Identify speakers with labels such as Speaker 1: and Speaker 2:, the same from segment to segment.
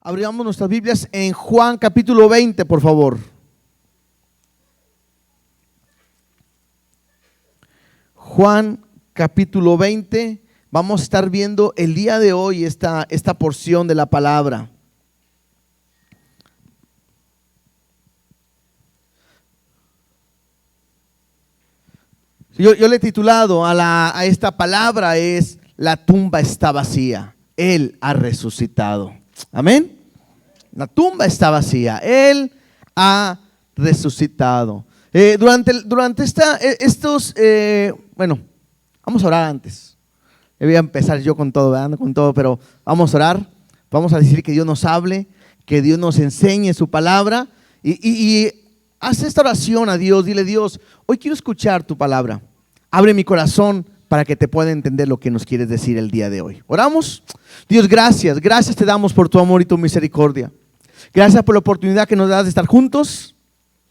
Speaker 1: Abramos nuestras Biblias en Juan capítulo 20, por favor. Juan capítulo 20. Vamos a estar viendo el día de hoy esta porción de la palabra. Yo le he titulado a esta palabra es: la tumba está vacía, Él ha resucitado. Amén. La tumba está vacía, Él ha resucitado. Durante vamos a orar antes. Voy a empezar yo con todo, ¿verdad? Con todo, pero vamos a orar. Vamos a decir que Dios nos hable, que Dios nos enseñe su palabra y haz esta oración a Dios. Dile: Dios, hoy quiero escuchar tu palabra. Abre mi corazón para que te pueda entender lo que nos quieres decir el día de hoy. ¿Oramos? Dios, gracias te damos por tu amor y tu misericordia. Gracias por la oportunidad que nos das de estar juntos,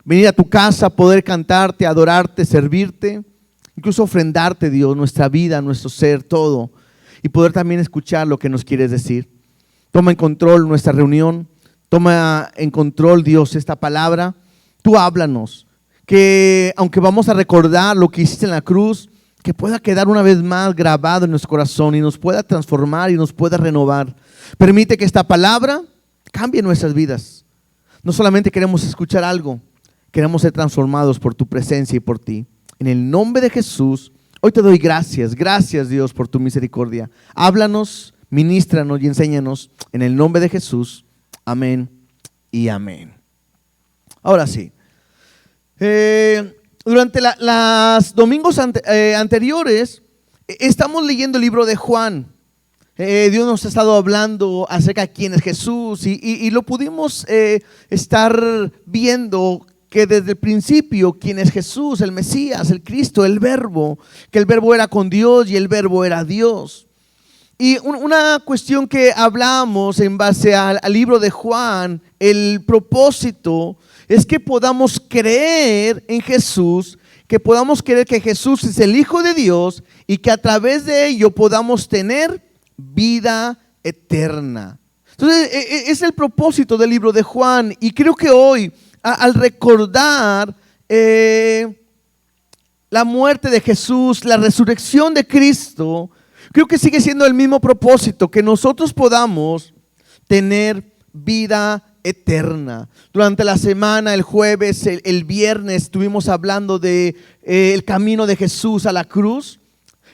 Speaker 1: venir a tu casa, poder cantarte, adorarte, servirte, incluso ofrendarte, Dios, nuestra vida, nuestro ser, todo, y poder también escuchar lo que nos quieres decir. Toma en control nuestra reunión, toma en control, Dios, esta palabra. Tú háblanos, que aunque vamos a recordar lo que hiciste en la cruz, que pueda quedar una vez más grabado en nuestro corazón y nos pueda transformar y nos pueda renovar. Permite que esta palabra cambie nuestras vidas. No solamente queremos escuchar algo, queremos ser transformados por tu presencia y por ti. En el nombre de Jesús, hoy te doy gracias. Gracias, Dios, por tu misericordia. Háblanos, ministranos y enséñanos. En el nombre de Jesús. Amén y amén. Ahora sí. Durante los domingos anteriores estamos leyendo el libro de Juan. Dios nos ha estado hablando acerca de quién es Jesús y lo pudimos estar viendo que desde el principio quién es Jesús, el Mesías, el Cristo, el Verbo, que el Verbo era con Dios y el Verbo era Dios. Y una cuestión que hablamos en base al libro de Juan, el propósito es que podamos creer en Jesús, que podamos creer que Jesús es el Hijo de Dios y que a través de ello podamos tener vida eterna. Entonces, es el propósito del libro de Juan, y creo que hoy, al recordar la muerte de Jesús, la resurrección de Cristo, creo que sigue siendo el mismo propósito, que nosotros podamos tener vida eterna. Durante la semana, el jueves, el viernes, estuvimos hablando de el camino de Jesús a la cruz.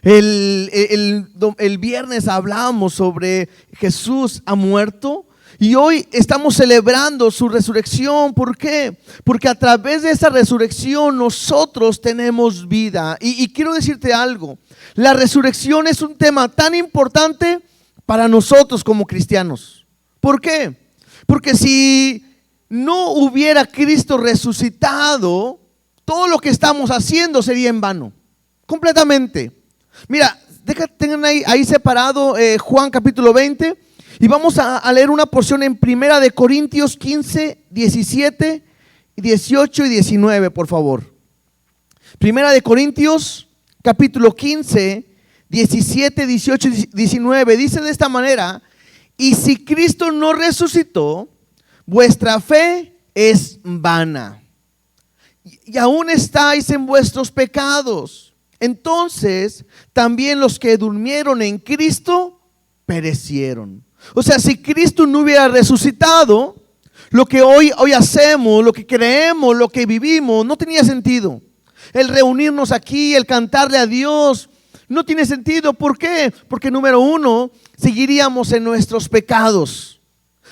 Speaker 1: El viernes hablamos sobre Jesús ha muerto y hoy estamos celebrando su resurrección. ¿Por qué? Porque a través de esa resurrección nosotros tenemos vida. Y quiero decirte algo: la resurrección es un tema tan importante para nosotros como cristianos. ¿Por qué? Porque si no hubiera Cristo resucitado, todo lo que estamos haciendo sería en vano, completamente. Mira, tengan ahí separado Juan capítulo 20 y vamos a leer una porción en Primera de Corintios 15, 17, 18 y 19, por favor. Primera de Corintios capítulo 15, 17, 18 y 19, dice de esta manera: y si Cristo no resucitó, vuestra fe es vana y aún estáis en vuestros pecados. Entonces también los que durmieron en Cristo perecieron. O sea, si Cristo no hubiera resucitado, lo que hoy hacemos, lo que creemos, lo que vivimos, no tenía sentido. El reunirnos aquí, el cantarle a Dios, no tiene sentido. ¿Por qué? Porque número uno, seguiríamos en nuestros pecados,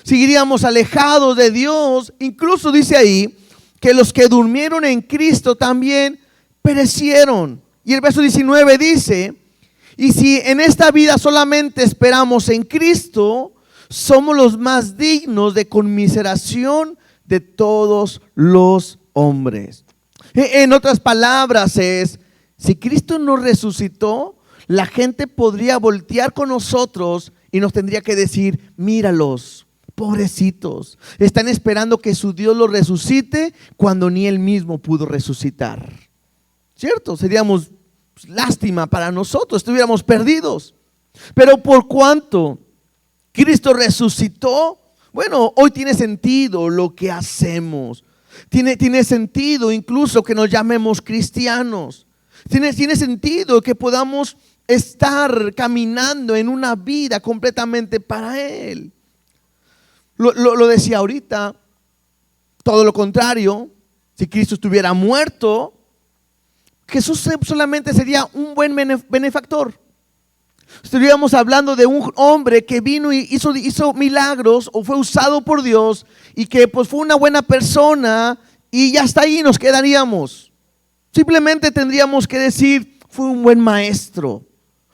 Speaker 1: seguiríamos alejados de Dios. Incluso dice ahí que los que durmieron en Cristo también perecieron. Y el verso 19 dice: y si en esta vida solamente esperamos en Cristo, somos los más dignos de conmiseración de todos los hombres. En otras palabras es: si Cristo no resucitó, la gente podría voltear con nosotros y nos tendría que decir: míralos, pobrecitos, están esperando que su Dios los resucite cuando ni Él mismo pudo resucitar. ¿Cierto? Seríamos lástima para nosotros, estuviéramos perdidos. Pero por cuanto Cristo resucitó, Bueno, hoy tiene sentido lo que hacemos. Tiene sentido incluso que nos llamemos cristianos. Tiene sentido que podamos estar caminando en una vida completamente para Él. Lo decía ahorita, todo lo contrario, si Cristo estuviera muerto, Jesús solamente sería un buen benefactor. Estaríamos hablando de un hombre que vino y hizo milagros o fue usado por Dios y que pues fue una buena persona y ya hasta ahí nos quedaríamos. Simplemente tendríamos que decir, fue un buen maestro,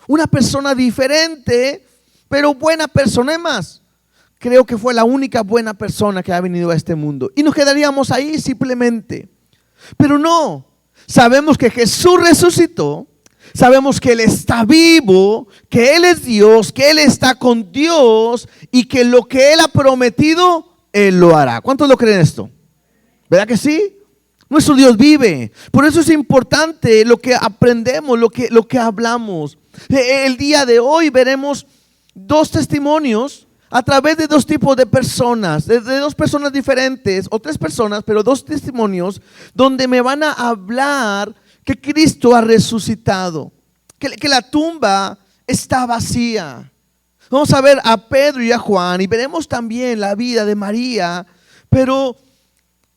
Speaker 1: una persona diferente, pero buena persona. Más, creo que fue la única buena persona que ha venido a este mundo y nos quedaríamos ahí simplemente. Pero no, sabemos que Jesús resucitó. Sabemos que Él está vivo, que Él es Dios, que Él está con Dios y que lo que Él ha prometido, Él lo hará. ¿Cuántos lo creen esto? ¿Verdad que sí? Nuestro Dios vive. Por eso es importante lo que aprendemos, lo que hablamos. El día de hoy veremos dos testimonios a través de dos tipos de personas, de dos personas diferentes, o tres personas, pero dos testimonios donde me van a hablar que Cristo ha resucitado, que la tumba está vacía. Vamos a ver a Pedro y a Juan y veremos también la vida de María, pero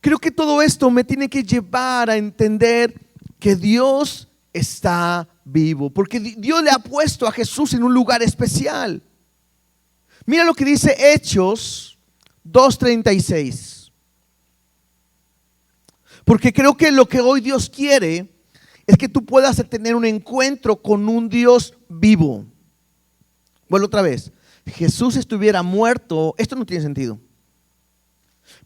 Speaker 1: creo que todo esto me tiene que llevar a entender que Dios está vivo, porque Dios le ha puesto a Jesús en un lugar especial. Mira lo que dice Hechos 2:36. Porque creo que lo que hoy Dios quiere es que tú puedas tener un encuentro con un Dios vivo. Vuelvo otra vez. Jesús estuviera muerto, esto no tiene sentido.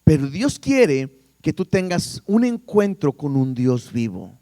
Speaker 1: Pero Dios quiere que tú tengas un encuentro con un Dios vivo.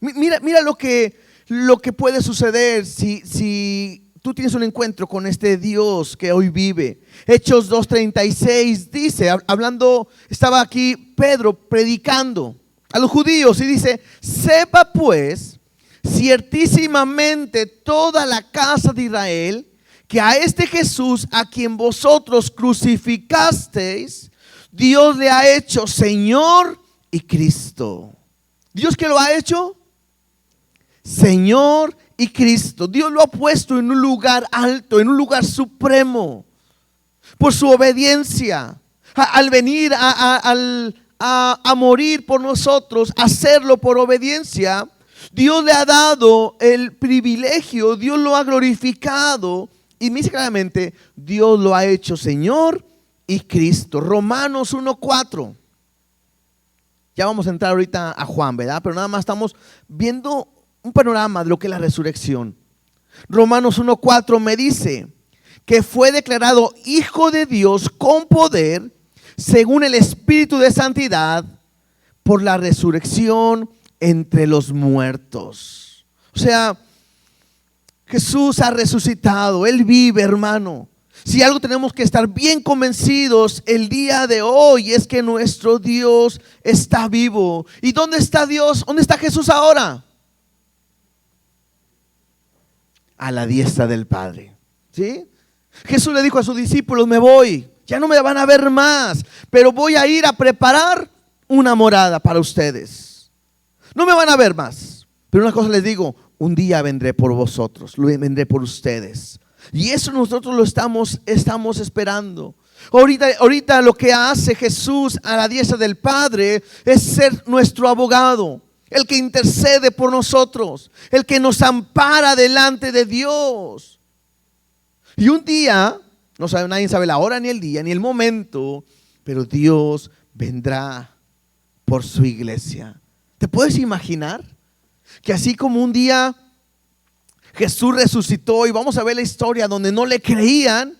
Speaker 1: Mira lo que puede suceder si tú tienes un encuentro con este Dios que hoy vive. Hechos 2:36 dice, hablando, estaba aquí Pedro predicando a los judíos y dice: sepa pues ciertísimamente toda la casa de Israel que a este Jesús a quien vosotros crucificasteis, Dios le ha hecho Señor y Cristo. ¿Dios qué lo ha hecho? Señor y Cristo. Dios lo ha puesto en un lugar alto, en un lugar supremo, por su obediencia. Al venir a morir por nosotros, hacerlo por obediencia, Dios le ha dado el privilegio, Dios lo ha glorificado y me dice claramente, Dios lo ha hecho Señor y Cristo. Romanos 1:4. Ya vamos a entrar ahorita a Juan, ¿verdad? Pero nada más estamos viendo un panorama de lo que es la resurrección. Romanos 1:4 me dice que fue declarado Hijo de Dios con poder según el Espíritu de Santidad por la resurrección entre los muertos. O sea, Jesús ha resucitado, Él vive, hermano. Si algo tenemos que estar bien convencidos el día de hoy es que nuestro Dios está vivo. ¿Y dónde está Dios? ¿Dónde está Jesús ahora? A la diestra del Padre. ¿Sí? Jesús le dijo a sus discípulos: me voy, ya no me van a ver más, pero voy a ir a preparar una morada para ustedes. No me van a ver más, pero una cosa les digo: un día vendré por vosotros, vendré por ustedes. Y eso nosotros lo estamos esperando. Ahorita lo que hace Jesús a la diestra del Padre es ser nuestro abogado, el que intercede por nosotros, el que nos ampara delante de Dios. Y un día, no sabe, nadie sabe la hora, ni el día, ni el momento, pero Dios vendrá por su iglesia. ¿Te puedes imaginar que así como un día Jesús resucitó y vamos a ver la historia donde no le creían,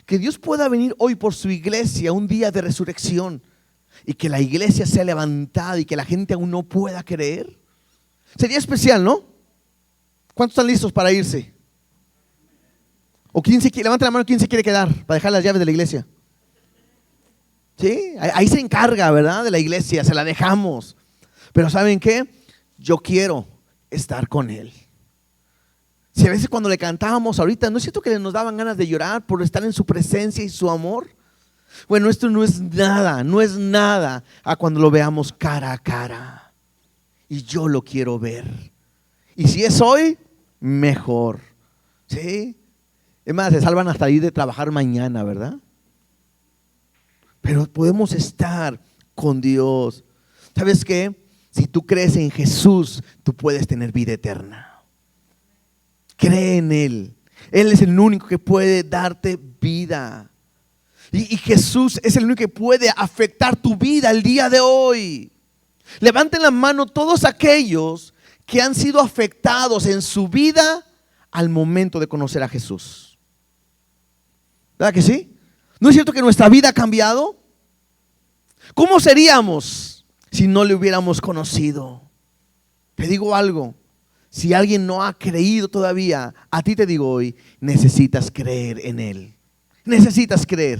Speaker 1: que Dios pueda venir hoy por su iglesia, un día de resurrección, y que la iglesia sea levantada y que la gente aún no pueda creer? Sería especial, ¿no? ¿Cuántos están listos para irse? ¿O quién levanta la mano, quién se quiere quedar para dejar las llaves de la iglesia? Sí, ahí se encarga, ¿verdad? De la iglesia, se la dejamos. Pero ¿saben qué? Yo quiero estar con Él. Si a veces cuando le cantábamos ahorita, ¿no es cierto que nos daban ganas de llorar por estar en su presencia y su amor? Bueno, esto no es nada a cuando lo veamos cara a cara. Y yo lo quiero ver. Y si es hoy, mejor. ¿Sí? Es más, se salvan hasta ir de trabajar mañana, ¿verdad? Pero podemos estar con Dios. ¿Sabes qué? Si tú crees en Jesús, tú puedes tener vida eterna. Cree en Él. Él es el único que puede darte vida. Y Jesús es el único que puede afectar tu vida el día de hoy. Levanten la mano todos aquellos que han sido afectados en su vida al momento de conocer a Jesús. ¿Verdad que sí? ¿No es cierto que nuestra vida ha cambiado? ¿Cómo seríamos si no le hubiéramos conocido? Te digo algo, si alguien no ha creído todavía, a ti te digo hoy, necesitas creer en Él. Necesitas creer.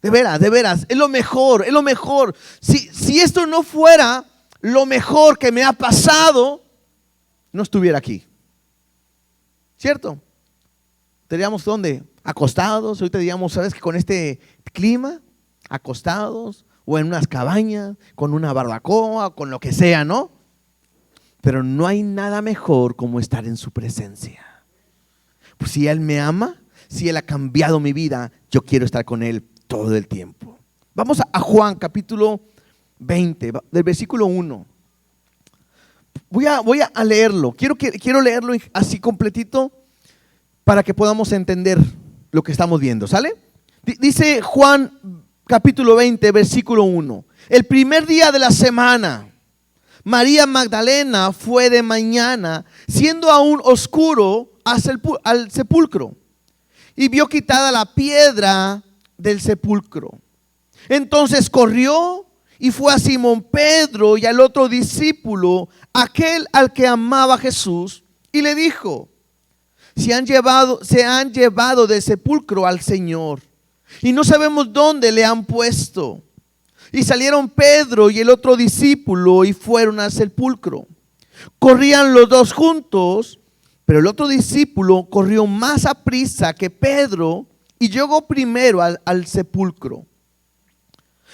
Speaker 1: De veras, es lo mejor, es lo mejor. Si esto no fuera lo mejor que me ha pasado, no estuviera aquí. ¿Cierto? Estaríamos ¿dónde? Acostados. Ahorita digamos, ¿sabes que con este clima? Acostados o en unas cabañas, con una barbacoa, con lo que sea, ¿no? Pero no hay nada mejor como estar en su presencia. Pues si Él me ama, si Él ha cambiado mi vida, yo quiero estar con Él todo el tiempo. Vamos a Juan capítulo 20, del versículo 1. Voy a leerlo. Quiero leerlo así completito para que podamos entender lo que estamos viendo, ¿sale? Dice Juan capítulo 20, versículo 1. El primer día de la semana, María Magdalena fue de mañana, siendo aún oscuro, al sepulcro y vio quitada la piedra del sepulcro. Entonces corrió y fue a Simón Pedro y al otro discípulo, aquel al que amaba Jesús, y le dijo: se han llevado del sepulcro al Señor y no sabemos dónde le han puesto. Y salieron Pedro y el otro discípulo y fueron al sepulcro. Corrían los dos juntos, pero el otro discípulo corrió más aprisa que Pedro y llegó primero al sepulcro.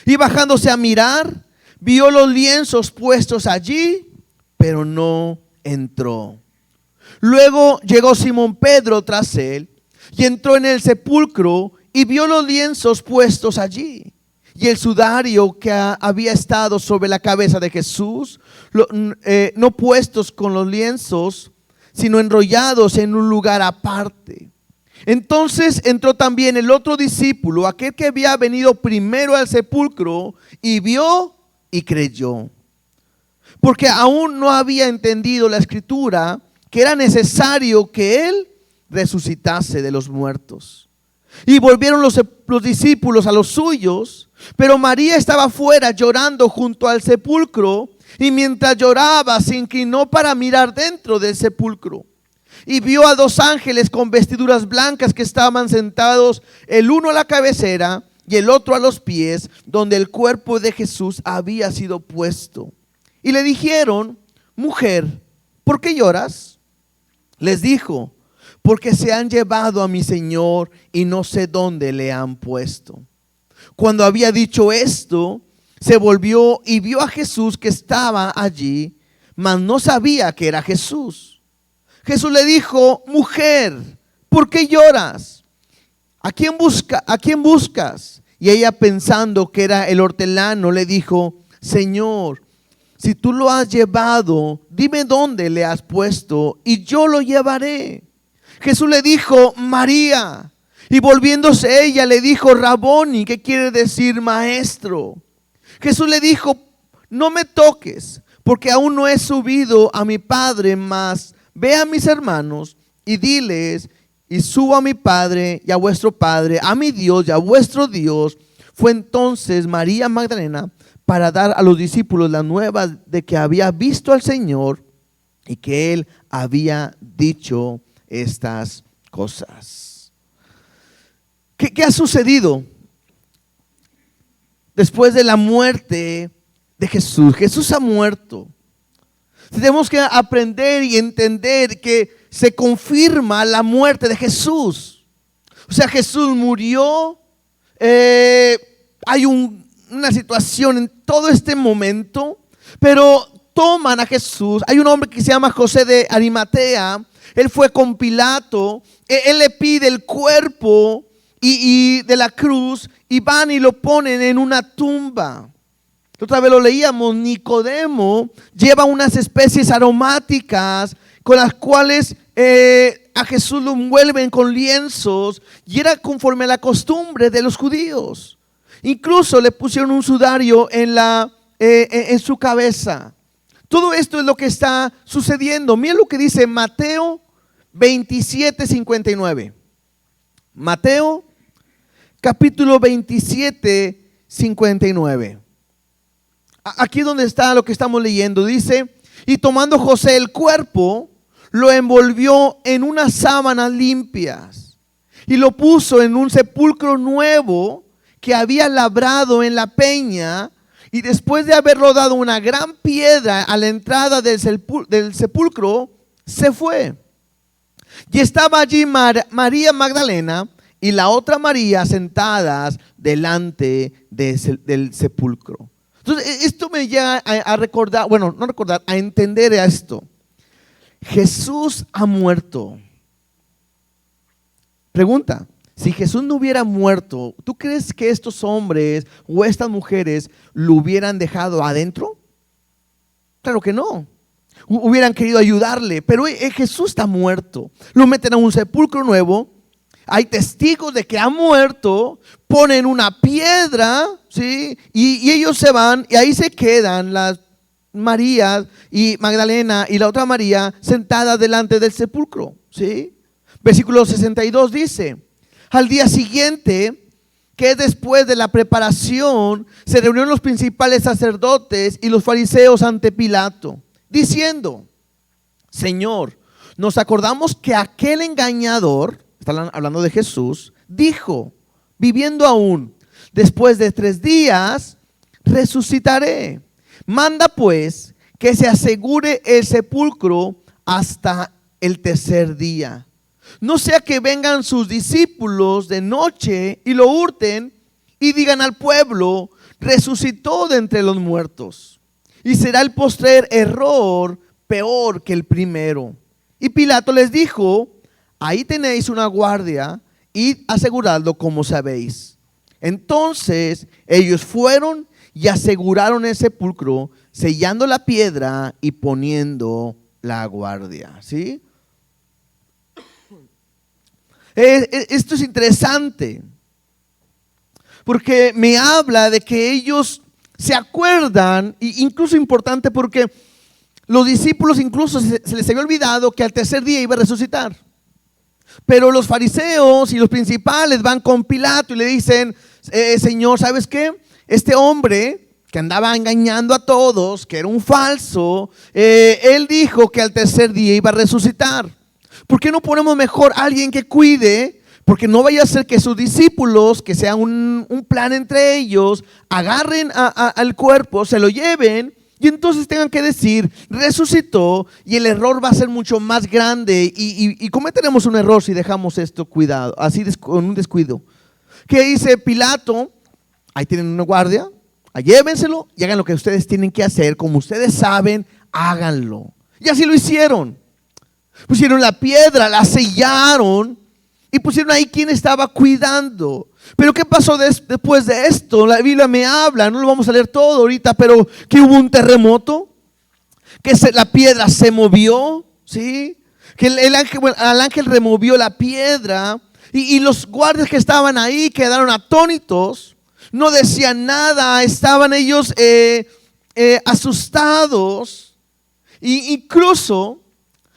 Speaker 1: Y bajándose a mirar, vio los lienzos puestos allí, pero no entró. Luego llegó Simón Pedro tras él y entró en el sepulcro y vio los lienzos puestos allí y el sudario que había estado sobre la cabeza de Jesús, no puestos con los lienzos, sino enrollados en un lugar aparte. Entonces entró también el otro discípulo, aquel que había venido primero al sepulcro, y vio y creyó, porque aún no había entendido la escritura, que era necesario que Él resucitase de los muertos. Y volvieron los discípulos a los suyos, pero María estaba fuera llorando junto al sepulcro, y mientras lloraba se inclinó para mirar dentro del sepulcro. Y vio a dos ángeles con vestiduras blancas que estaban sentados, el uno a la cabecera y el otro a los pies, donde el cuerpo de Jesús había sido puesto. Y le dijeron: mujer, ¿por qué lloras? Les dijo: porque se han llevado a mi Señor y no sé dónde le han puesto. Cuando había dicho esto, se volvió y vio a Jesús que estaba allí, mas no sabía que era Jesús. Jesús le dijo: mujer, ¿por qué lloras? ¿A quién buscas? Y ella, pensando que era el hortelano, le dijo: Señor, si tú lo has llevado, dime dónde le has puesto y yo lo llevaré. Jesús le dijo: María. Y volviéndose ella le dijo: Raboni, que quiere decir maestro. Jesús le dijo: no me toques, porque aún no he subido a mi Padre, mas ve a mis hermanos y diles: y subo a mi Padre y a vuestro Padre, a mi Dios y a vuestro Dios. Fue entonces María Magdalena para dar a los discípulos la nueva de que había visto al Señor y que Él había dicho estas cosas. ¿Qué ha sucedido después de la muerte de Jesús? Jesús ha muerto. Tenemos que aprender y entender que se confirma la muerte de Jesús. O sea, Jesús murió, hay una situación en todo este momento, pero toman a Jesús. Hay un hombre que se llama José de Arimatea. Él fue con Pilato. Él le pide el cuerpo y de la cruz, y van y lo ponen en una tumba. Otra vez lo leíamos. Nicodemo lleva unas especies aromáticas con las cuales a Jesús lo envuelven con lienzos, y era conforme a la costumbre de los judíos. Incluso le pusieron un sudario en su cabeza. Todo esto es lo que está sucediendo. Mira lo que dice Mateo 27:59. Mateo capítulo 27:59. Aquí donde está lo que estamos leyendo, dice: y tomando José el cuerpo, lo envolvió en unas sábanas limpias y lo puso en un sepulcro nuevo que había labrado en la peña, y después de haber rodado una gran piedra a la entrada del sepulcro, se fue. Y estaba allí María Magdalena y la otra María sentadas delante del sepulcro. Entonces, esto me llega a recordar, bueno, no recordar, a entender esto. Jesús ha muerto. Pregunta: si Jesús no hubiera muerto, ¿tú crees que estos hombres o estas mujeres lo hubieran dejado adentro? Claro que no. Hubieran querido ayudarle, pero Jesús está muerto. Lo meten a un sepulcro nuevo. Hay testigos de que ha muerto. Ponen una piedra, ¿sí? Y ellos se van, y ahí se quedan las María y Magdalena y la otra María sentadas delante del sepulcro, ¿sí? Versículo 62 dice: al día siguiente, que es después de la preparación, se reunieron los principales sacerdotes y los fariseos ante Pilato, diciendo: Señor, nos acordamos que aquel engañador, están hablando de Jesús, dijo, viviendo aún, después de 3 días resucitaré. Manda pues que se asegure el sepulcro hasta el tercer día, no sea que vengan sus discípulos de noche y lo hurten y digan al pueblo: resucitó de entre los muertos. Y será el postrer error peor que el primero. Y Pilato les dijo: ahí tenéis una guardia, id aseguradlo como sabéis. Entonces ellos fueron y aseguraron el sepulcro, sellando la piedra y poniendo la guardia. ¿Sí? Esto es interesante, porque me habla de que ellos se acuerdan, e incluso importante porque los discípulos incluso se les había olvidado que al tercer día iba a resucitar. Pero los fariseos y los principales van con Pilato y le dicen: Señor, ¿sabes qué? Este hombre que andaba engañando a todos, que era un falso, él dijo que al tercer día iba a resucitar. ¿Por qué no ponemos mejor a alguien que cuide? Porque no vaya a ser que sus discípulos, que sea un plan entre ellos, agarren al cuerpo, se lo lleven y entonces tengan que decir: resucitó, y el error va a ser mucho más grande y cometeremos un error si dejamos esto cuidado, así con un descuido. ¿Qué dice Pilato? Ahí tienen una guardia, llévenselo y hagan lo que ustedes tienen que hacer, como ustedes saben, háganlo. Y así lo hicieron. Pusieron la piedra, la sellaron y pusieron ahí quien estaba cuidando. Pero ¿qué pasó después de esto? La Biblia me habla, no lo vamos a leer todo ahorita, pero que hubo un terremoto, que la piedra se movió, ¿sí? Que el ángel removió la piedra, y los guardias que estaban ahí quedaron atónitos, no decían nada, estaban ellos asustados. Y incluso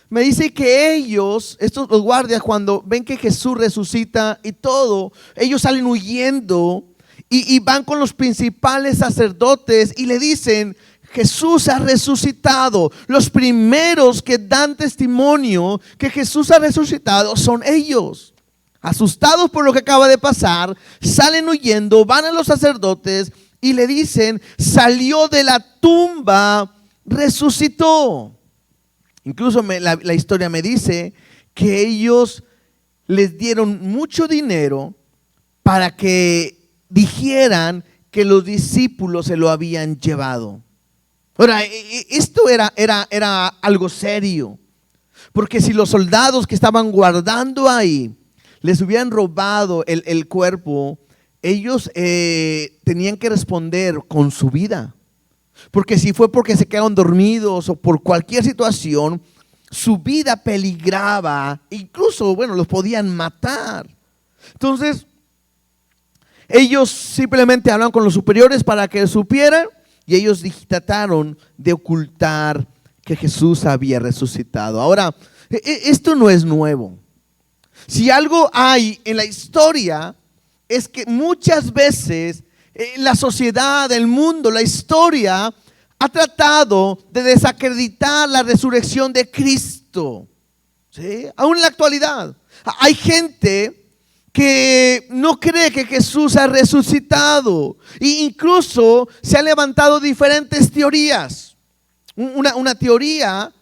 Speaker 1: me dice que ellos, los guardias, cuando ven que Jesús resucita y todo, ellos salen huyendo y van con los principales sacerdotes y le dicen: Jesús ha resucitado. Los primeros que dan testimonio que Jesús ha resucitado son ellos. Asustados por lo que acaba de pasar, salen huyendo, van a los sacerdotes y le dicen: salió de la tumba, resucitó. Incluso la historia me dice que ellos les dieron mucho dinero para que dijeran que los discípulos se lo habían llevado. Ahora, esto era algo serio, porque si los soldados que estaban guardando ahí les hubieran robado el cuerpo, ellos tenían que responder con su vida. Porque si fue porque se quedaron dormidos o por cualquier situación, su vida peligraba, incluso, bueno, los podían matar. Entonces, ellos simplemente hablaron con los superiores para que supieran, y ellos trataron de ocultar que Jesús había resucitado. Ahora, esto no es nuevo. Si algo hay en la historia, es que muchas veces la sociedad, el mundo, la historia ha tratado de desacreditar la resurrección de Cristo. ¿Sí? Aún en la actualidad hay gente que no cree que Jesús ha resucitado, e incluso se han levantado diferentes teorías. Una teoría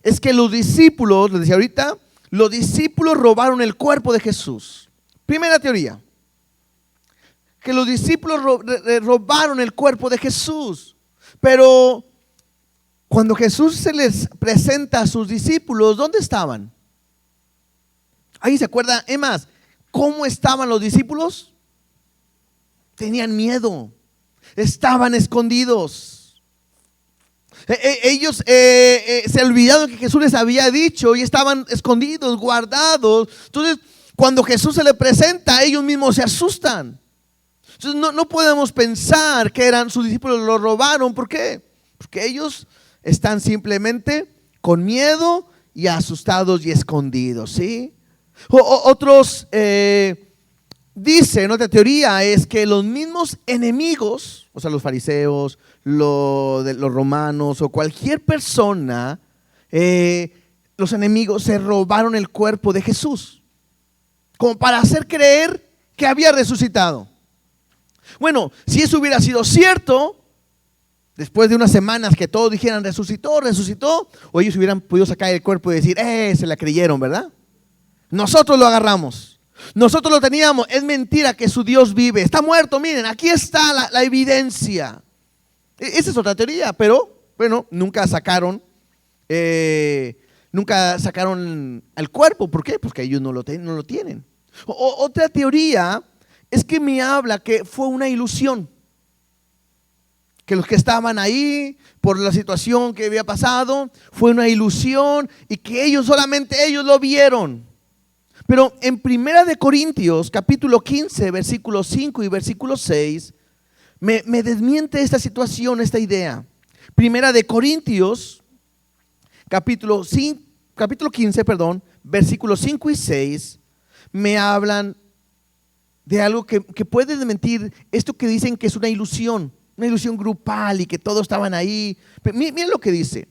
Speaker 1: es que los discípulos, les decía ahorita, los discípulos robaron el cuerpo de Jesús. Primera teoría, que los discípulos robaron el cuerpo de Jesús. Pero cuando Jesús se les presenta a sus discípulos, ¿dónde estaban? Ahí se acuerda, es más, ¿cómo estaban los discípulos? Tenían miedo, estaban escondidos. Ellos se olvidaron que Jesús les había dicho y estaban escondidos, guardados. Entonces, cuando Jesús se les presenta, ellos mismos se asustan. Entonces, no podemos pensar que eran sus discípulos, lo robaron. ¿Por qué? Porque ellos están simplemente con miedo y asustados y escondidos, ¿sí? Otros dicen, otra teoría es que los mismos enemigos, o sea, los fariseos, los romanos o cualquier persona, los enemigos se robaron el cuerpo de Jesús, como para hacer creer que había resucitado. Bueno, si eso hubiera sido cierto, después de unas semanas que todos dijeran resucitó, o ellos hubieran podido sacar el cuerpo y decir, se la creyeron, ¿verdad? Nosotros lo agarramos, nosotros lo teníamos, es mentira que su Dios vive, está muerto, miren, aquí está la evidencia. Esa es otra teoría, pero bueno, nunca sacaron el cuerpo. ¿Por qué? Porque ellos no lo tienen. Otra teoría es que me habla que fue una ilusión, que los que estaban ahí por la situación que había pasado fue una ilusión y que solamente ellos lo vieron. Pero en 1 Corintios capítulo 15 versículos 5 y versículo 6 me desmiente esta situación, esta idea. 1 Corintios capítulo 15, versículos 5 y 6 me hablan de algo que puede desmentir esto que dicen que es una ilusión grupal y que todos estaban ahí. Miren lo que dice: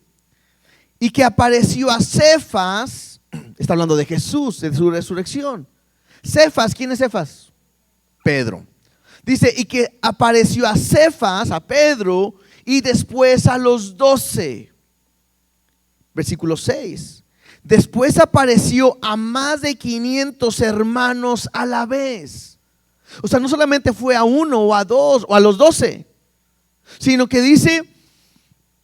Speaker 1: y que apareció a Cefas, está hablando de Jesús, de su resurrección. Cefas, ¿quién es Cefas? Pedro. Dice, y que apareció a Cefas, a Pedro, y después a los 12. Versículo 6. Después apareció a más de 500 hermanos a la vez. O sea, no solamente fue a uno o a dos o a los 12, sino que dice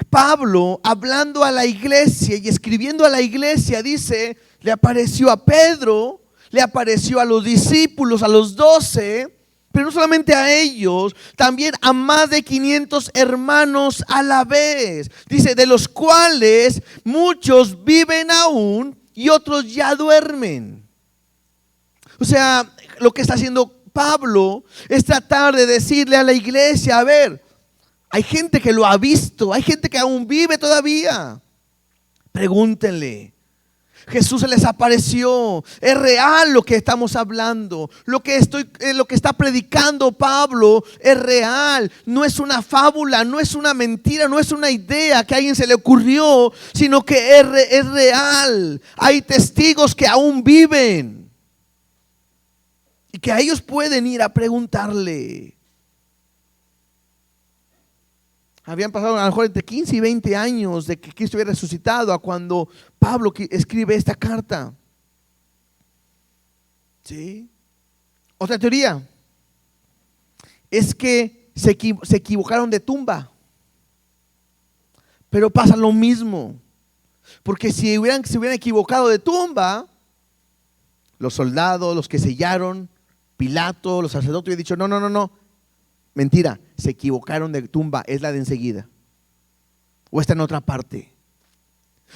Speaker 1: Pablo, hablando a la iglesia y escribiendo a la iglesia, dice, le apareció a Pedro, le apareció a los discípulos, a los 12, pero no solamente a ellos, también a más de 500 hermanos a la vez. Dice, de los cuales muchos viven aún y otros ya duermen. O sea, lo que está haciendo Pablo es tratar de decirle a la iglesia, a ver, hay gente que lo ha visto, hay gente que aún vive todavía. Pregúntenle. Jesús se les apareció, es real lo que estamos hablando, lo que está predicando Pablo es real, no es una fábula, no es una mentira, no es una idea que a alguien se le ocurrió, sino que es real. Hay testigos que aún viven y que a ellos pueden ir a preguntarle. Habían pasado a lo mejor entre 15 y 20 años de que Cristo había resucitado a cuando Pablo escribe esta carta. ¿Sí? Otra teoría es que se equivocaron de tumba. Pero pasa lo mismo. Porque si se hubieran equivocado de tumba, los soldados, los que sellaron, Pilato, los sacerdotes hubieran dicho, no. Mentira, se equivocaron de tumba, es la de enseguida. O está en otra parte.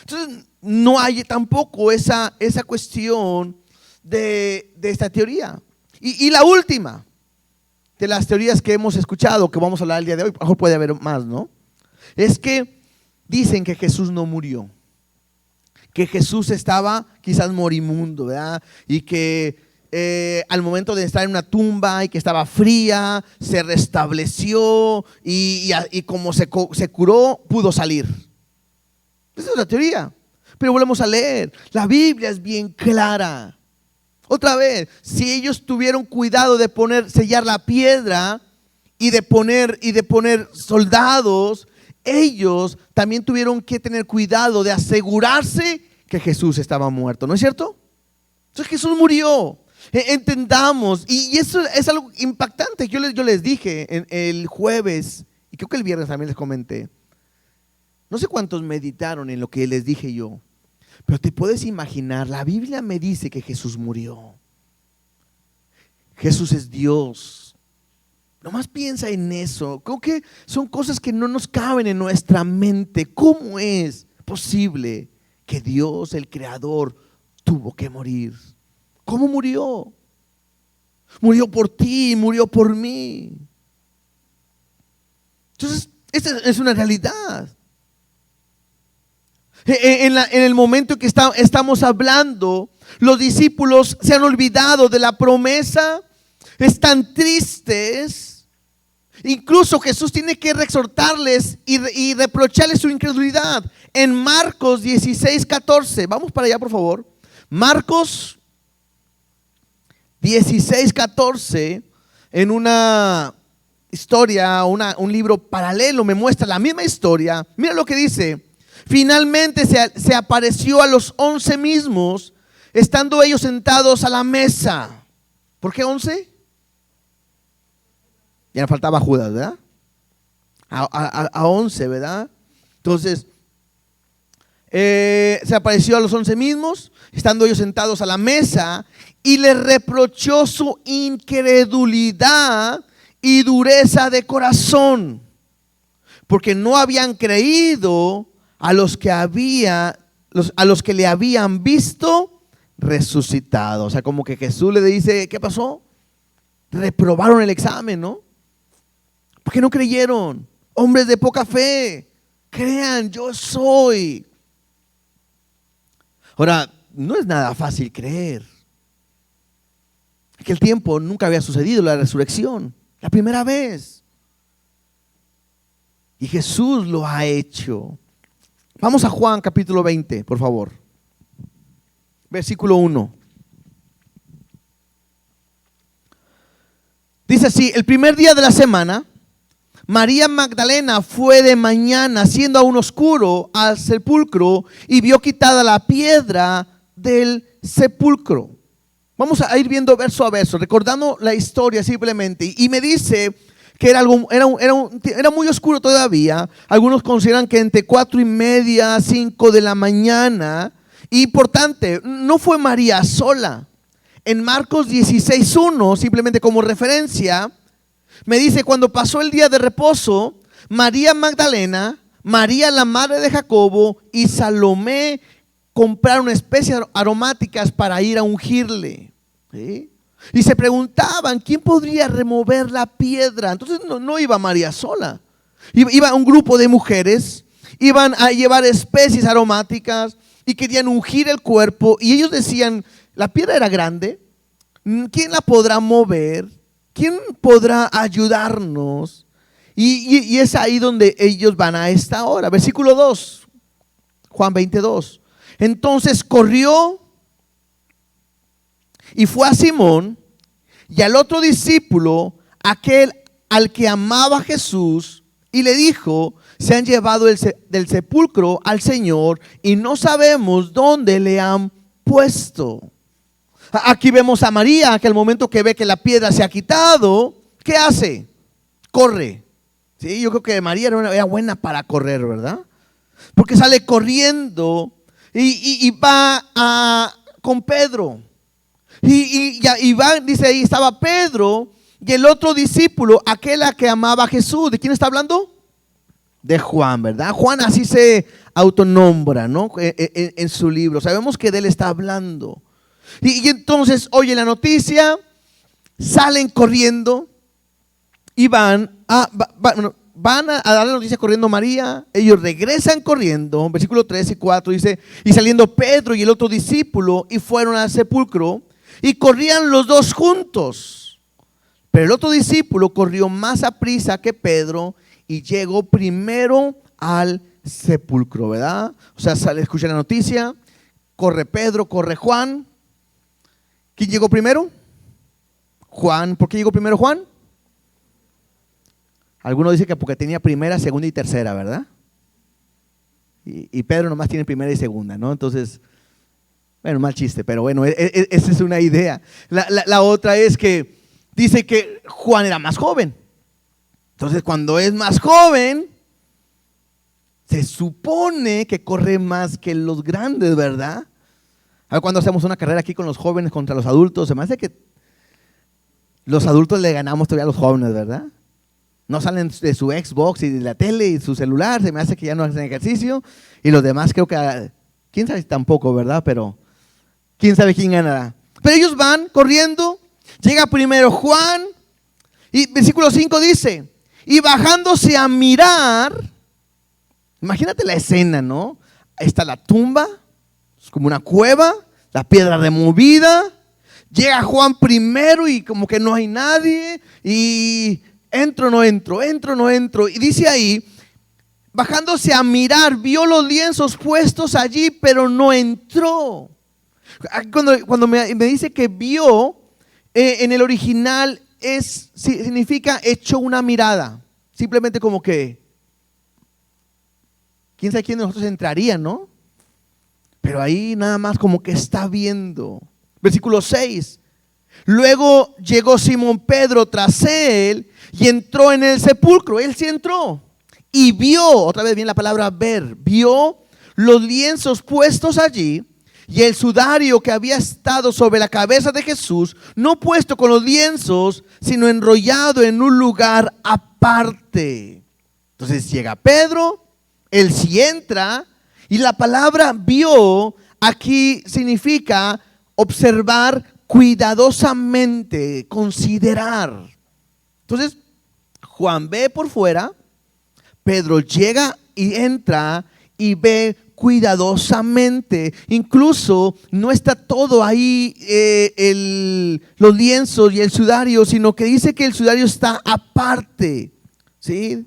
Speaker 1: Entonces, no hay tampoco esa cuestión de esta teoría. Y la última de las teorías que hemos escuchado, que vamos a hablar el día de hoy, a lo mejor puede haber más, ¿no? Es que dicen que Jesús no murió, que Jesús estaba quizás moribundo, ¿verdad? Y que al momento de estar en una tumba y que estaba fría, se restableció y como se curó, pudo salir. Esa es la teoría. Pero volvemos a leer, la Biblia es bien clara. Otra vez, si ellos tuvieron cuidado de sellar la piedra y de poner soldados, ellos también tuvieron que tener cuidado de asegurarse que Jesús estaba muerto, ¿no es cierto? Entonces Jesús murió. Entendamos, y eso es algo impactante. Yo les dije el jueves, y creo que el viernes también les comenté. No sé cuántos meditaron en lo que les dije yo, pero te puedes imaginar, la Biblia me dice que Jesús murió. Jesús es Dios. Nomás piensa en eso. Creo que son cosas que no nos caben en nuestra mente. ¿Cómo es posible que Dios, el Creador, tuvo que morir? ¿Cómo murió? Murió por ti, murió por mí. Entonces, esta es una realidad. En el momento que estamos hablando, los discípulos se han olvidado de la promesa, están tristes. Incluso Jesús tiene que exhortarles y reprocharles su incredulidad. En Marcos 16:14, vamos para allá por favor. Marcos 16:14, en una historia, un libro paralelo, me muestra la misma historia. Mira lo que dice. Finalmente se apareció a los 11 mismos, estando ellos sentados a la mesa. ¿Por qué 11? Ya faltaba Judas, ¿verdad? A 11, ¿verdad? Entonces, se apareció a los 11 mismos, estando ellos sentados a la mesa, y les reprochó su incredulidad y dureza de corazón, porque no habían creído a los que le habían visto resucitado. O sea, como que Jesús le dice, ¿qué pasó? Reprobaron el examen, ¿no? Porque no creyeron. Hombres de poca fe, crean, yo soy. Ahora, no es nada fácil creer. En aquel tiempo nunca había sucedido la resurrección, la primera vez. Y Jesús lo ha hecho. Vamos a Juan capítulo 20, por favor. Versículo 1. Dice así: el primer día de la semana, María Magdalena fue de mañana, siendo aún oscuro, al sepulcro y vio quitada la piedra del sepulcro. Vamos a ir viendo verso a verso, recordando la historia simplemente. Y me dice que era muy oscuro todavía. Algunos consideran que entre 4:30, 5 de la mañana. Y por tanto, no fue María sola. En Marcos 16:1, simplemente como referencia, me dice: cuando pasó el día de reposo, María Magdalena, María la madre de Jacobo y Salomé compraron especies aromáticas para ir a ungirle. ¿Sí? Y se preguntaban quién podría remover la piedra. Entonces no iba María sola, iba un grupo de mujeres, iban a llevar especies aromáticas y querían ungir el cuerpo. Y ellos decían, la piedra era grande, ¿quién la podrá mover? ¿Quién podrá ayudarnos? Y es ahí donde ellos van a esta hora. Versículo 2, Juan 22. Entonces corrió y fue a Simón y al otro discípulo, aquel al que amaba Jesús, y le dijo: se han llevado del sepulcro al Señor y no sabemos dónde le han puesto. Aquí vemos a María, que al momento que ve que la piedra se ha quitado, ¿qué hace? corre. ¿Sí? Yo creo que María era buena para correr, ¿verdad? Porque sale corriendo y va con Pedro. Y va, dice ahí, estaba Pedro y el otro discípulo, aquel a que amaba a Jesús. ¿De quién está hablando? De Juan, ¿verdad? Juan así se autonombra, ¿no? En su libro. Sabemos que de él está hablando. Y entonces oye la noticia, salen corriendo y van a dar la noticia corriendo María. Ellos regresan corriendo, versículo 3 y 4 dice, y saliendo Pedro y el otro discípulo y fueron al sepulcro y corrían los dos juntos. Pero el otro discípulo corrió más aprisa que Pedro y llegó primero al sepulcro, ¿verdad? O sea, escucha la noticia, corre Pedro, corre Juan. ¿Quién llegó primero? Juan. ¿Por qué llegó primero Juan? Algunos dicen que porque tenía primera, segunda y tercera, ¿verdad? Y Pedro nomás tiene primera y segunda, ¿no? Entonces, bueno, mal chiste, pero bueno, esa es una idea. La otra es que dice que Juan era más joven. Entonces, cuando es más joven, se supone que corre más que los grandes, ¿verdad? A ver, cuando hacemos una carrera aquí con los jóvenes contra los adultos, se me hace que los adultos le ganamos todavía a los jóvenes, ¿verdad? No salen de su Xbox y de la tele y su celular, se me hace que ya no hacen ejercicio. Y los demás creo que, quién sabe tampoco, ¿verdad? Pero quién sabe quién ganará. Pero ellos van corriendo, llega primero Juan, y versículo 5 dice, y bajándose a mirar, imagínate la escena, ¿no? Ahí está la tumba, es como una cueva, la piedra removida, llega Juan primero y como que no hay nadie, y entro, no entro, y dice ahí, bajándose a mirar, vio los lienzos puestos allí, pero no entró. Cuando me dice que vio, en el original significa echó una mirada, simplemente como que, quién sabe quién de nosotros entraría, ¿no? Pero ahí nada más como que está viendo. Versículo 6. Luego llegó Simón Pedro tras él y entró en el sepulcro. Él sí entró y vio, otra vez viene la palabra ver, vio los lienzos puestos allí y el sudario que había estado sobre la cabeza de Jesús, no puesto con los lienzos, sino enrollado en un lugar aparte. Entonces llega Pedro, él sí entra, y la palabra vio aquí significa observar cuidadosamente, considerar. Entonces Juan ve por fuera, Pedro llega y entra y ve cuidadosamente. Incluso no está todo ahí los lienzos y el sudario, sino que dice que el sudario está aparte, ¿sí?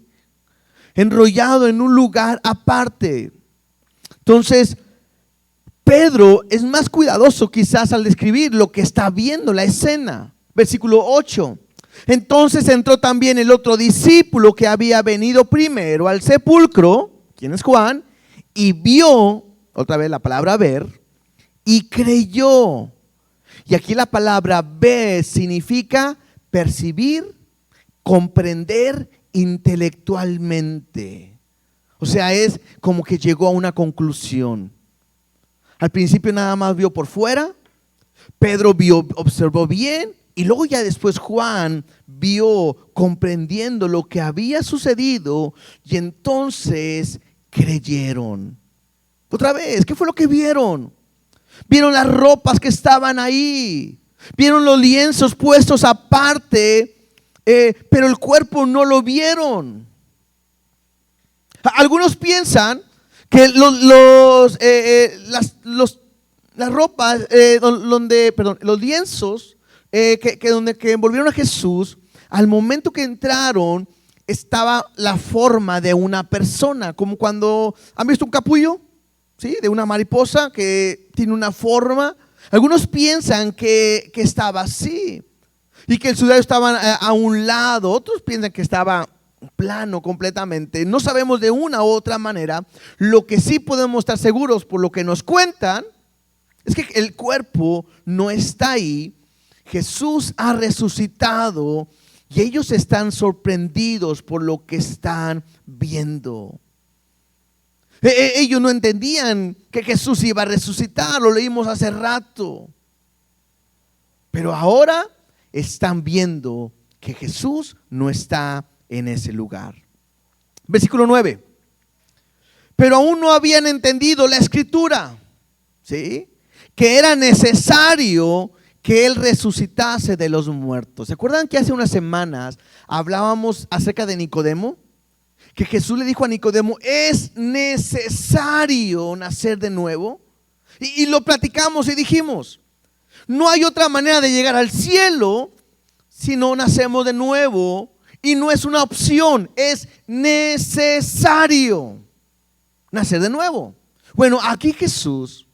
Speaker 1: Enrollado en un lugar aparte. Entonces Pedro es más cuidadoso quizás al describir lo que está viendo, la escena. Versículo 8. Entonces entró también el otro discípulo que había venido primero al sepulcro, ¿quién es Juan? Y vio, otra vez la palabra ver, y creyó. Y aquí la palabra ver significa percibir, comprender intelectualmente. O sea, es como que llegó a una conclusión. Al principio nada más vio por fuera, Pedro observó bien, y luego ya después Juan vio comprendiendo lo que había sucedido, y entonces creyeron. Otra vez, ¿qué fue lo que vieron? Vieron las ropas que estaban ahí, vieron los lienzos puestos aparte, pero el cuerpo no lo vieron. Algunos piensan que las ropas, los lienzos que envolvieron a Jesús, al momento que entraron, estaba la forma de una persona, como cuando han visto un capullo, ¿sí? De una mariposa que tiene una forma. Algunos piensan que estaba así y que el sudario estaba a un lado, otros piensan que estaba plano completamente. No sabemos de una u otra manera. Lo que sí podemos estar seguros por lo que nos cuentan es que el cuerpo no está ahí. Jesús ha resucitado Y ellos están sorprendidos por lo que están viendo. Ellos no entendían que Jesús iba a resucitar, lo leímos hace rato. Pero ahora están viendo que Jesús no está en ese lugar. Versículo 9. Pero aún no habían entendido la escritura, ¿sí? Que era necesario que Él resucitase de los muertos. ¿Se acuerdan que hace unas semanas hablábamos acerca de Nicodemo? Que Jesús le dijo a Nicodemo, es necesario nacer de nuevo. Y lo platicamos y dijimos, no hay otra manera de llegar al cielo si no nacemos de nuevo. Y no es una opción, es necesario nacer de nuevo. Bueno, aquí Jesús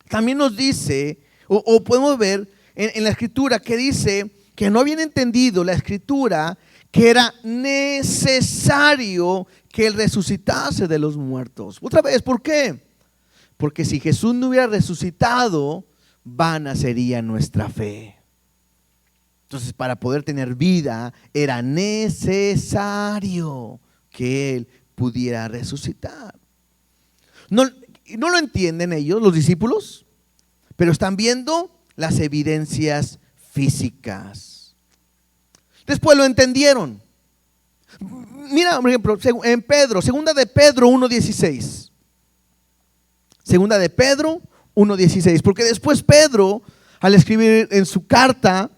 Speaker 1: también nos dice, o podemos ver en la escritura que dice que no habían entendido la escritura, que era necesario que Él resucitase de los muertos. Otra vez, ¿por qué? Porque si Jesús no hubiera resucitado, vana sería nuestra fe. Entonces, para poder tener vida, era necesario que Él pudiera resucitar. No lo entienden ellos, los discípulos, pero están viendo las evidencias físicas. Después lo entendieron. Mira, por ejemplo, en Pedro, segunda de Pedro 1:16. Segunda de Pedro 1:16, porque después Pedro, al escribir en su carta,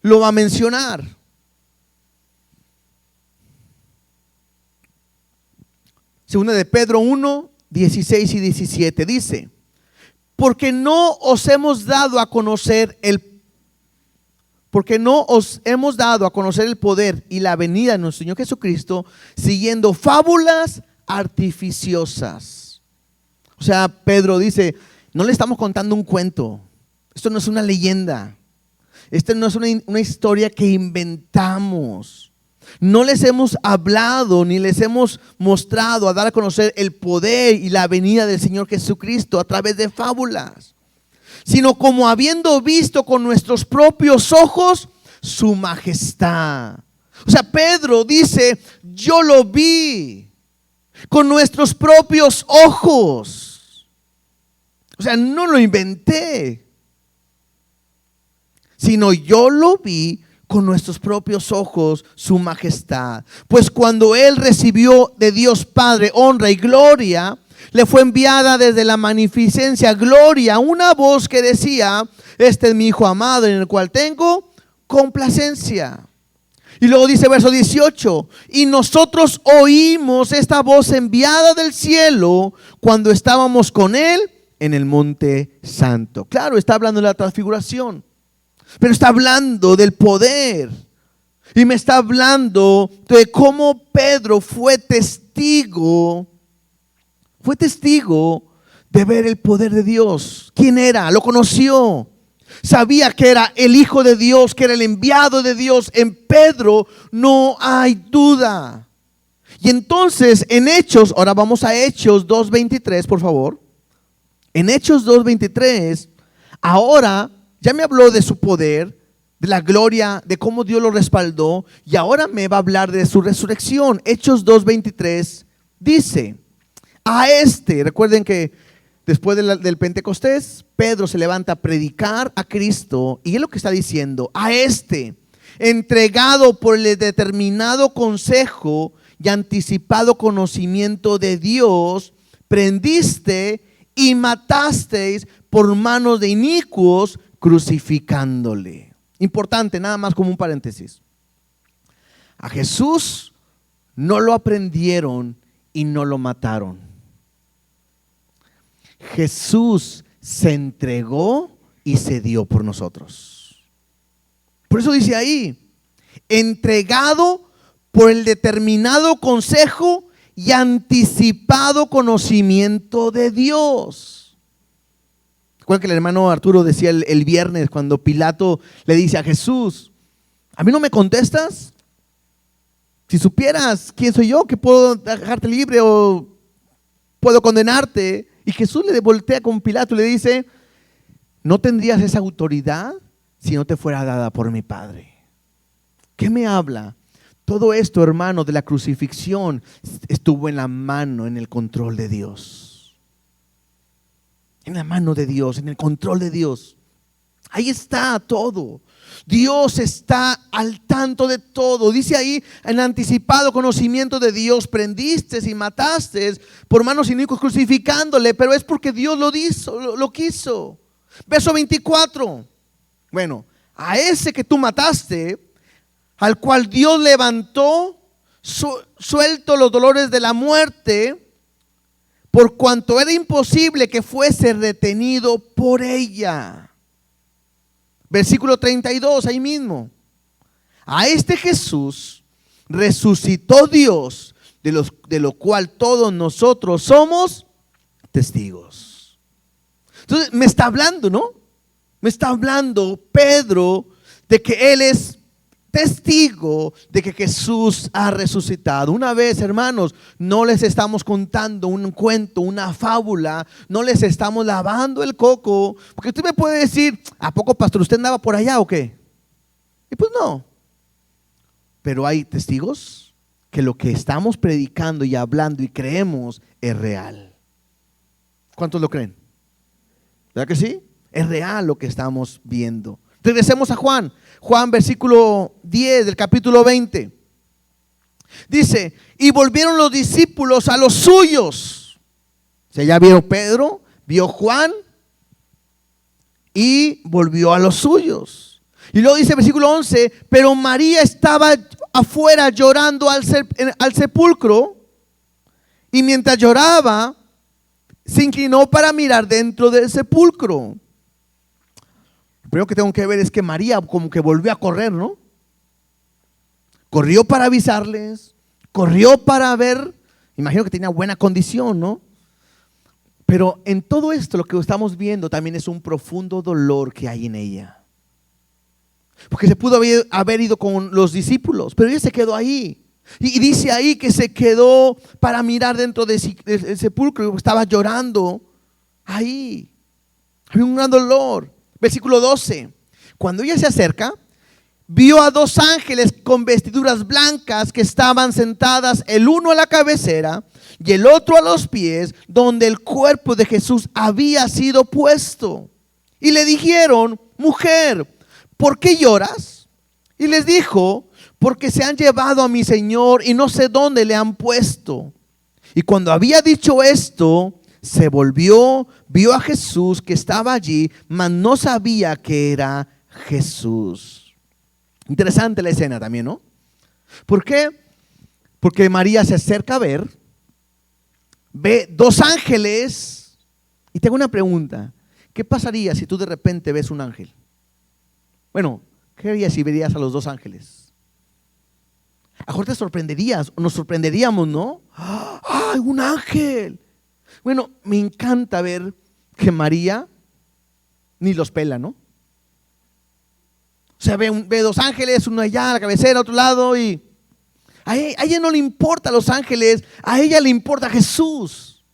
Speaker 1: lo va a mencionar. Segunda de Pedro 1:16 y 17 dice: porque no os hemos dado a conocer el poder y la venida de nuestro Señor Jesucristo siguiendo fábulas artificiosas. O sea, Pedro dice, no le estamos contando un cuento. Esto no es una leyenda. Esta no es una historia que inventamos. No les hemos hablado ni les hemos mostrado a dar a conocer el poder y la venida del Señor Jesucristo a través de fábulas, sino como habiendo visto con nuestros propios ojos su majestad. O sea, Pedro dice, yo lo vi con nuestros propios ojos. O sea, no lo inventé, sino yo lo vi con nuestros propios ojos su majestad. Pues cuando Él recibió de Dios Padre honra y gloria, le fue enviada desde la magnificencia gloria una voz que decía, este es mi Hijo amado en el cual tengo complacencia. Y luego dice verso 18, y nosotros oímos esta voz enviada del cielo cuando estábamos con Él en el monte santo. Claro, está hablando de la transfiguración, pero está hablando del poder. Y me está hablando de cómo Pedro fue testigo de ver el poder de Dios. ¿Quién era? Lo conoció. Sabía que era el Hijo de Dios, que era el enviado de Dios. En Pedro no hay duda. Y entonces en Hechos, ahora vamos a Hechos 2:23, por favor. En Hechos 2:23, ahora ya me habló de su poder, de la gloria, de cómo Dios lo respaldó, y ahora me va a hablar de su resurrección. Hechos 2:23 dice, recuerden que después del Pentecostés, Pedro se levanta a predicar a Cristo, y es lo que está diciendo, entregado por el determinado consejo y anticipado conocimiento de Dios, prendiste y matasteis por manos de inicuos, crucificándole. Importante, nada más como un paréntesis. A Jesús no lo aprendieron y no lo mataron. Jesús se entregó y se dio por nosotros. Por eso dice ahí, entregado por el determinado consejo y anticipado conocimiento de Dios. Recuerden que el hermano Arturo decía el viernes cuando Pilato le dice a Jesús, ¿a mí no me contestas? Si supieras quién soy yo, que puedo dejarte libre o puedo condenarte. Y Jesús le voltea con Pilato y le dice, no tendrías esa autoridad si no te fuera dada por mi Padre. ¿Qué me habla? Todo esto, hermano, de la crucifixión estuvo en la mano, en el control de Dios. En la mano de Dios, en el control de Dios. Ahí está todo. Dios está al tanto de todo. Dice ahí, en anticipado conocimiento de Dios, prendiste y mataste por manos inicuas crucificándole, pero es porque Dios lo quiso. Verso 24. Bueno, a ese que tú mataste, al cual Dios levantó, suelto los dolores de la muerte, por cuanto era imposible que fuese retenido por ella. Versículo 32, ahí mismo. A este Jesús resucitó Dios, de lo cual todos nosotros somos testigos. Entonces me está hablando, ¿no? Me está hablando Pedro de que él es testigo de que Jesús ha resucitado. Una vez, hermanos, no les estamos contando un cuento, una fábula, no les estamos lavando el coco, porque usted me puede decir, ¿a poco, pastor, usted andaba por allá o qué? Y pues no. Pero hay testigos que lo que estamos predicando y hablando y creemos es real. ¿Cuántos lo creen? ¿Verdad que sí? Es real lo que estamos viendo. Regresemos a Juan. Juan versículo 10 del capítulo 20. Dice, y volvieron los discípulos a los suyos. O sea, ya vieron Pedro, vio Juan y volvió a los suyos. Y luego dice versículo 11, pero María estaba afuera llorando al sepulcro, y mientras lloraba, se inclinó para mirar dentro del sepulcro. Lo primero que tengo que ver es que María como que volvió a correr, ¿no? Corrió para avisarles, corrió para ver, imagino que tenía buena condición, ¿no? Pero en todo esto lo que estamos viendo también es un profundo dolor que hay en ella. Porque se pudo haber ido con los discípulos, pero ella se quedó ahí. Y dice ahí que se quedó para mirar dentro del sepulcro, estaba llorando ahí. Había un gran dolor. Versículo 12. Cuando ella se acerca, vio a dos ángeles con vestiduras blancas que estaban sentadas, el uno a la cabecera y el otro a los pies, donde el cuerpo de Jesús había sido puesto. Y le dijeron, mujer, ¿por qué lloras? Y les dijo, porque se han llevado a mi Señor y no sé dónde le han puesto. Y cuando había dicho esto, se volvió, vio a Jesús que estaba allí, mas no sabía que era Jesús. Interesante la escena también, ¿no? ¿Por qué? Porque María se acerca a ver, ve dos ángeles. Y tengo una pregunta: ¿qué pasaría si tú de repente ves un ángel? Bueno, ¿qué harías si verías a los dos ángeles? A lo mejor te sorprenderías, o nos sorprenderíamos, ¿no? ¡Ay, un ángel! Bueno, me encanta ver que María ni los pela, ¿no? O sea, ve dos ángeles, uno allá a la cabecera, otro lado, y a ella no le importa a los ángeles, a ella le importa Jesús.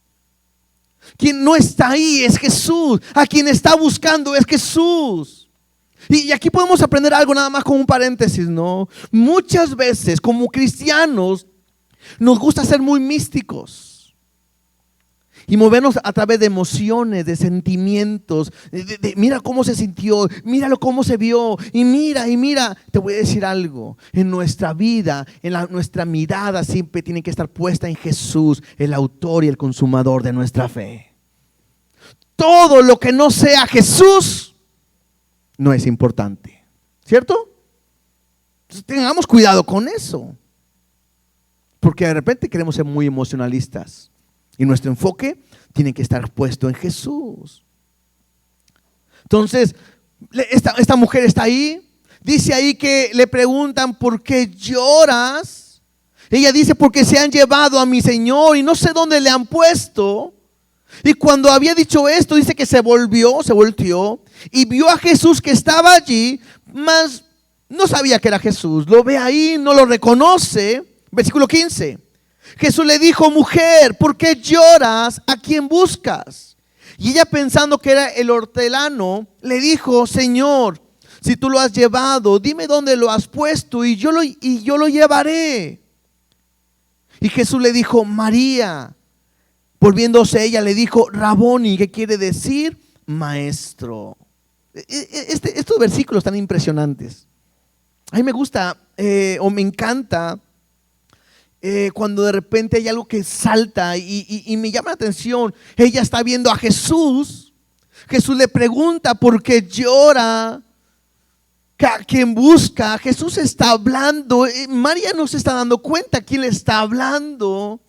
Speaker 1: Quien no está ahí es Jesús, a quien está buscando es Jesús. Y aquí podemos aprender algo nada más como un paréntesis, ¿no? Muchas veces como cristianos nos gusta ser muy místicos y movernos a través de emociones, de sentimientos, mira cómo se sintió, míralo cómo se vio, y mira, te voy a decir algo, en nuestra vida, nuestra mirada siempre tiene que estar puesta en Jesús, el autor y el consumador de nuestra fe. Todo lo que no sea Jesús no es importante, ¿cierto? Entonces, tengamos cuidado con eso, porque de repente queremos ser muy emocionalistas. Y nuestro enfoque tiene que estar puesto en Jesús. Entonces, esta mujer está ahí. Dice ahí que le preguntan, ¿por qué lloras? Ella dice, porque se han llevado a mi Señor y no sé dónde le han puesto. Y cuando había dicho esto, dice que se volteó y vio a Jesús que estaba allí, mas no sabía que era Jesús. Lo ve ahí, no lo reconoce. Versículo 15. Jesús le dijo, mujer, ¿por qué lloras? ¿A quién buscas? Y ella, pensando que era el hortelano, le dijo, Señor, Si tú lo has llevado, dime dónde lo has puesto y yo lo llevaré. Y Jesús le dijo, María. Volviéndose ella, le dijo, Raboni, que quiere decir maestro. Estos versículos tan impresionantes. A mí me gusta o me encanta cuando de repente hay algo que salta y me llama la atención. Ella está viendo a Jesús. Jesús le pregunta por qué llora. ¿A quién busca? Jesús está hablando. María no se está dando cuenta quién le está hablando.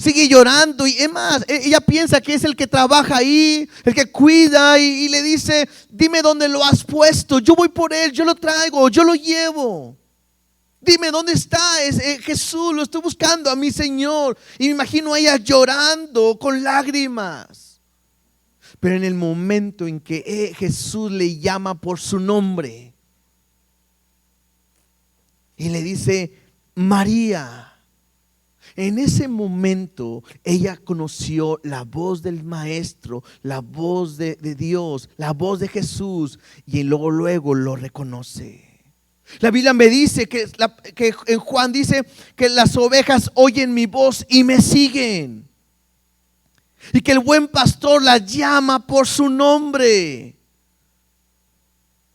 Speaker 1: Sigue llorando y es más, ella piensa que es el que trabaja ahí, el que cuida y le dice, dime dónde lo has puesto, yo voy por él, yo lo traigo, yo lo llevo. Dime dónde está, Jesús, lo estoy buscando a mi Señor. Y me imagino a ella llorando con lágrimas. Pero en el momento en que Jesús le llama por su nombre y le dice, María. En ese momento ella conoció la voz del Maestro, la voz de Dios, la voz de Jesús y luego lo reconoce. La Biblia me dice que en Juan dice que las ovejas oyen mi voz y me siguen. Y que el buen pastor la llama por su nombre.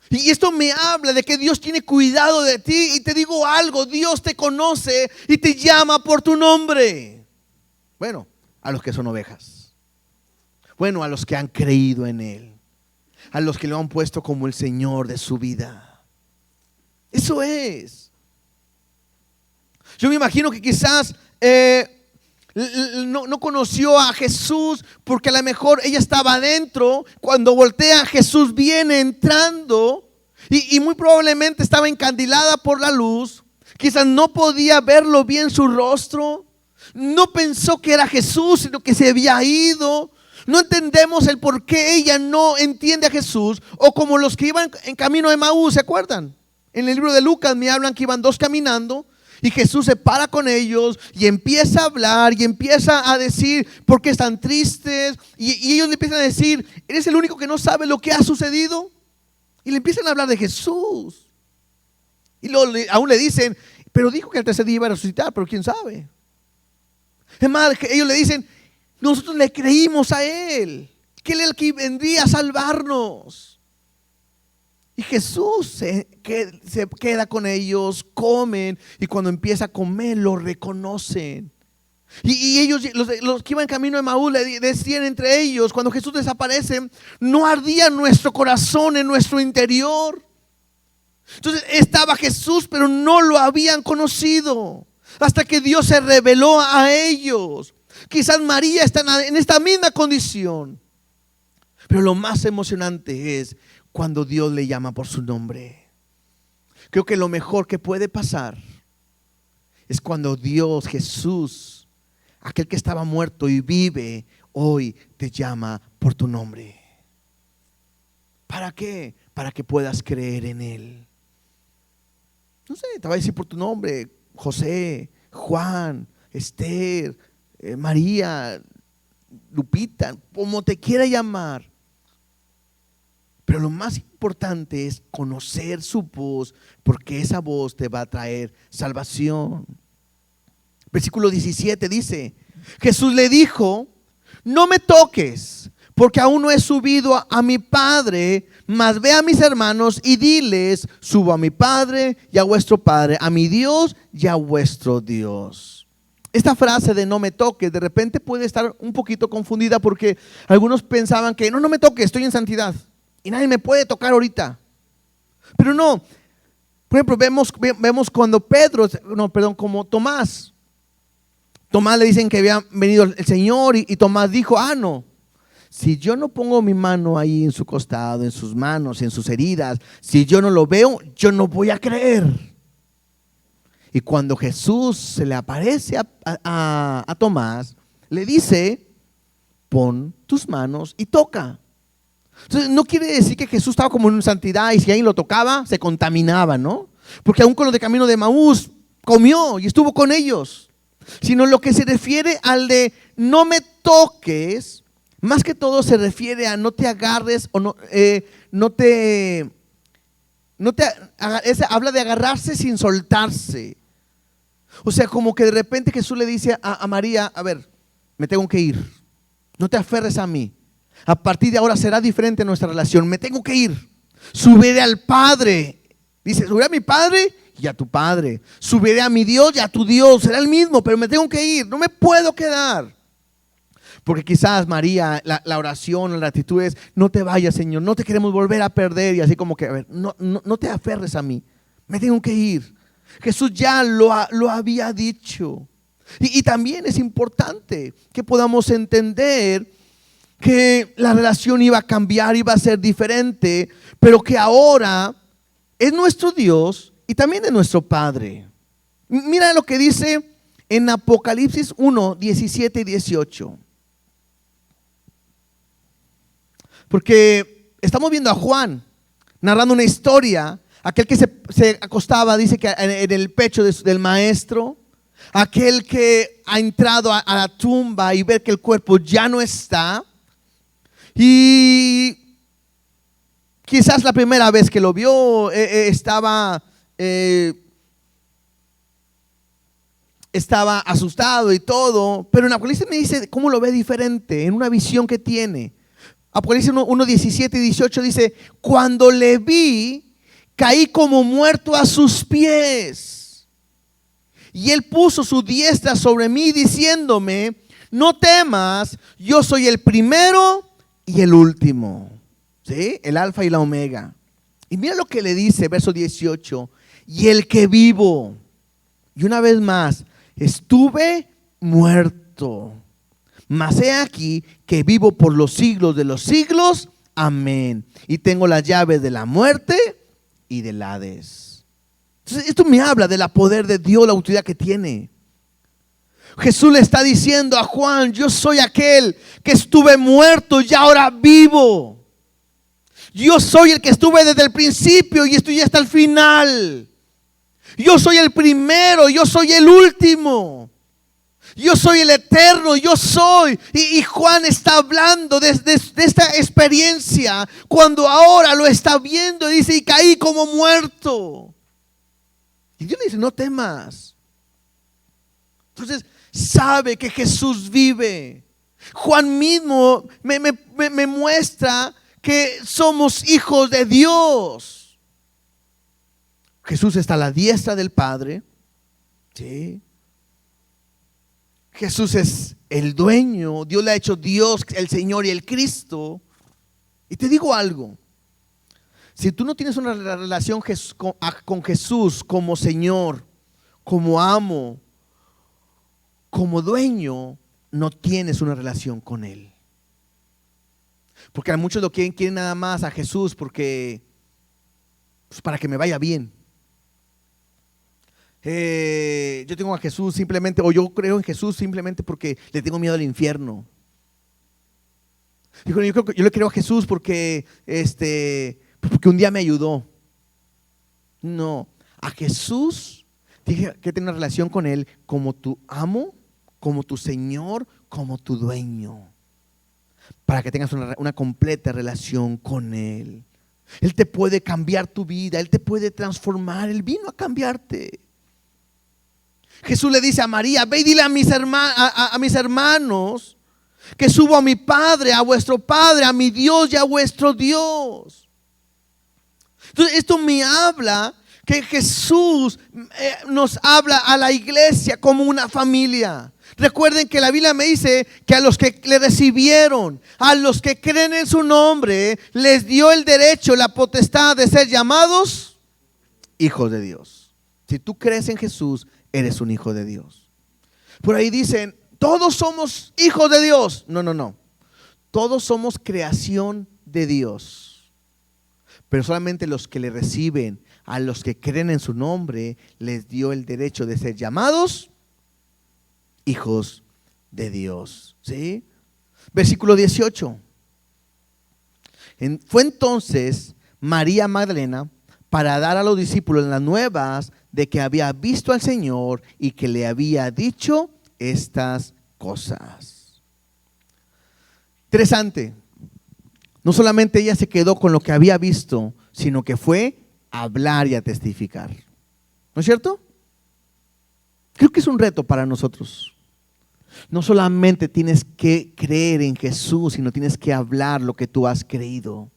Speaker 1: Y esto me habla de que Dios tiene cuidado de ti. Y te digo algo, Dios te conoce y te llama por tu nombre. Bueno, a los que son ovejas. Bueno, a los que han creído en Él. A los que lo han puesto como el Señor de su vida. Eso es. Yo me imagino que quizás no conoció a Jesús porque a lo mejor ella estaba adentro. Cuando voltea, Jesús viene entrando y muy probablemente estaba encandilada por la luz. Quizás no podía verlo bien su rostro. No pensó que era Jesús, sino que se había ido. No entendemos el por qué ella no entiende a Jesús. O como los que iban en camino de Emaús, ¿se acuerdan? En el libro de Lucas me hablan que iban dos caminando. Y Jesús se para con ellos y empieza a hablar y empieza a decir por qué están tristes. Y ellos le empiezan a decir, ¿eres el único que no sabe lo que ha sucedido? Y le empiezan a hablar de Jesús. Y luego aún le dicen, pero dijo que al tercer día iba a resucitar, pero quién sabe. Es más, ellos le dicen, nosotros le creímos a Él, que Él es el que vendría a salvarnos. Y Jesús se queda con ellos, comen, y cuando empieza a comer lo reconocen. Y ellos, los que iban camino de Emaús, le decían entre ellos, cuando Jesús desaparece, no ardía nuestro corazón en nuestro interior. Entonces estaba Jesús, pero no lo habían conocido hasta que Dios se reveló a ellos. Quizás María está en esta misma condición, pero lo más emocionante es cuando Dios le llama por su nombre. Creo que lo mejor que puede pasar es cuando Dios, Jesús, aquel que estaba muerto y vive, hoy te llama por tu nombre. ¿Para qué? Para que puedas creer en Él. No sé, te va a decir por tu nombre, José, Juan, Esther, María, Lupita, como te quiera llamar. Pero lo más importante es conocer su voz, porque esa voz te va a traer salvación. Versículo 17 dice, Jesús le dijo, no me toques, porque aún no he subido a mi Padre, mas ve a mis hermanos y diles, subo a mi Padre y a vuestro Padre, a mi Dios y a vuestro Dios. Esta frase de no me toques de repente puede estar un poquito confundida, porque algunos pensaban que no me toques, estoy en santidad y nadie me puede tocar ahorita. Pero no, por ejemplo, vemos cuando como Tomás le dicen que había venido el Señor y Tomás dijo, no, si yo no pongo mi mano ahí en su costado, en sus manos, en sus heridas, si yo no lo veo, yo no voy a creer. Y cuando Jesús se le aparece a Tomás, le dice, pon tus manos y toca. Entonces no quiere decir que Jesús estaba como en santidad y si alguien lo tocaba se contaminaba, ¿no? Porque aún con los de camino de Emaús comió y estuvo con ellos. Sino lo que se refiere al de no me toques, más que todo se refiere a no te agarres o no te habla de agarrarse sin soltarse. O sea, como que de repente Jesús le dice a María, a ver, me tengo que ir. No te aferres a mí. A partir de ahora será diferente nuestra relación. Me tengo que ir. Subiré al Padre. Dice, subiré a mi Padre y a tu Padre. Subiré a mi Dios y a tu Dios. Será el mismo, pero me tengo que ir. No me puedo quedar. Porque quizás María, la oración, la actitud es, no te vayas, Señor, no te queremos volver a perder. Y así como que, a ver, no te aferres a mí. Me tengo que ir. Jesús ya lo había dicho. Y también es importante que podamos entender que la relación iba a cambiar, iba a ser diferente, pero que ahora es nuestro Dios y también es nuestro Padre. Mira lo que dice en Apocalipsis 1, 17 y 18. Porque estamos viendo a Juan narrando una historia, aquel que se acostaba, dice que en el pecho del maestro, aquel que ha entrado a la tumba y ver que el cuerpo ya no está. Y quizás la primera vez que lo vio estaba asustado y todo, pero en Apocalipsis me dice cómo lo ve diferente, en una visión que tiene. Apocalipsis 1, 17 y 18 dice, cuando le vi, caí como muerto a sus pies. Y él puso su diestra sobre mí diciéndome, no temas, yo soy el primero y el último. ¿Sí? El alfa y la omega. Y mira lo que le dice, verso 18, y el que vivo. Y una vez más, estuve muerto, mas he aquí que vivo por los siglos de los siglos. Amén. Y tengo las llaves de la muerte y del Hades. Entonces, esto me habla del poder de Dios, la autoridad que tiene. Jesús le está diciendo a Juan, yo soy aquel que estuve muerto y ahora vivo. Yo soy el que estuve desde el principio y estoy hasta el final. Yo soy el primero, yo soy el último. Yo soy el eterno, yo soy. Y Juan está hablando de esta experiencia cuando ahora lo está viendo y dice, y caí como muerto. Y Dios le dice, no temas. Entonces sabe que Jesús vive. Juan mismo me muestra que somos hijos de Dios. Jesús está a la diestra del Padre. ¿Sí? Jesús es el dueño. Dios le ha hecho Dios, el Señor y el Cristo. Y te digo algo. Si tú no tienes una relación con Jesús como Señor, como amo, como dueño, no tienes una relación con Él. Porque a muchos lo quieren nada más a Jesús porque pues para que me vaya bien. Yo tengo a Jesús simplemente, o yo creo en Jesús simplemente porque le tengo miedo al infierno. Yo le creo a Jesús porque un día me ayudó. No, a Jesús dije que tengo una relación con Él como tu amo, como tu Señor, como tu dueño, para que tengas una completa relación con Él. Él te puede cambiar tu vida, Él te puede transformar. Él vino a cambiarte. Jesús le dice a María, ve y dile a mis hermanos que subo a mi Padre, a vuestro Padre, a mi Dios y a vuestro Dios. Entonces esto me habla que Jesús nos habla a la iglesia como una familia. Recuerden que la Biblia me dice que a los que le recibieron, a los que creen en su nombre, les dio el derecho, la potestad de ser llamados hijos de Dios. Si tú crees en Jesús, eres un hijo de Dios. Por ahí dicen, todos somos hijos de Dios. No. Todos somos creación de Dios. Pero solamente los que le reciben, a los que creen en su nombre, les dio el derecho de ser llamados hijos de Dios. ¿Sí? Versículo 18. Fue entonces María Magdalena para dar a los discípulos las nuevas de que había visto al Señor y que le había dicho estas cosas. Interesante. No solamente ella se quedó con lo que había visto, sino que fue a hablar y a testificar. ¿No es cierto? Creo que es un reto para nosotros. No solamente tienes que creer en Jesús, sino tienes que hablar lo que tú has creído.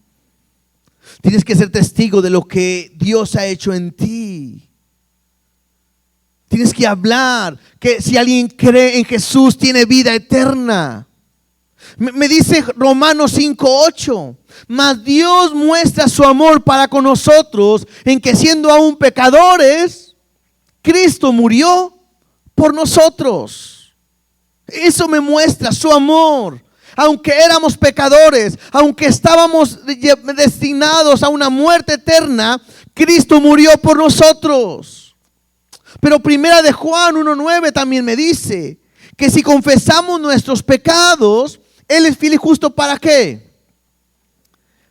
Speaker 1: Tienes que ser testigo de lo que Dios ha hecho en ti. Tienes que hablar que si alguien cree en Jesús tiene vida eterna. Me dice Romanos 5:8, mas Dios muestra su amor para con nosotros en que siendo aún pecadores, Cristo murió por nosotros. Eso me muestra su amor. Aunque éramos pecadores, aunque estábamos destinados a una muerte eterna, Cristo murió por nosotros. Pero primera de Juan 1:9 también me dice que si confesamos nuestros pecados, Él es fiel y justo ¿para qué?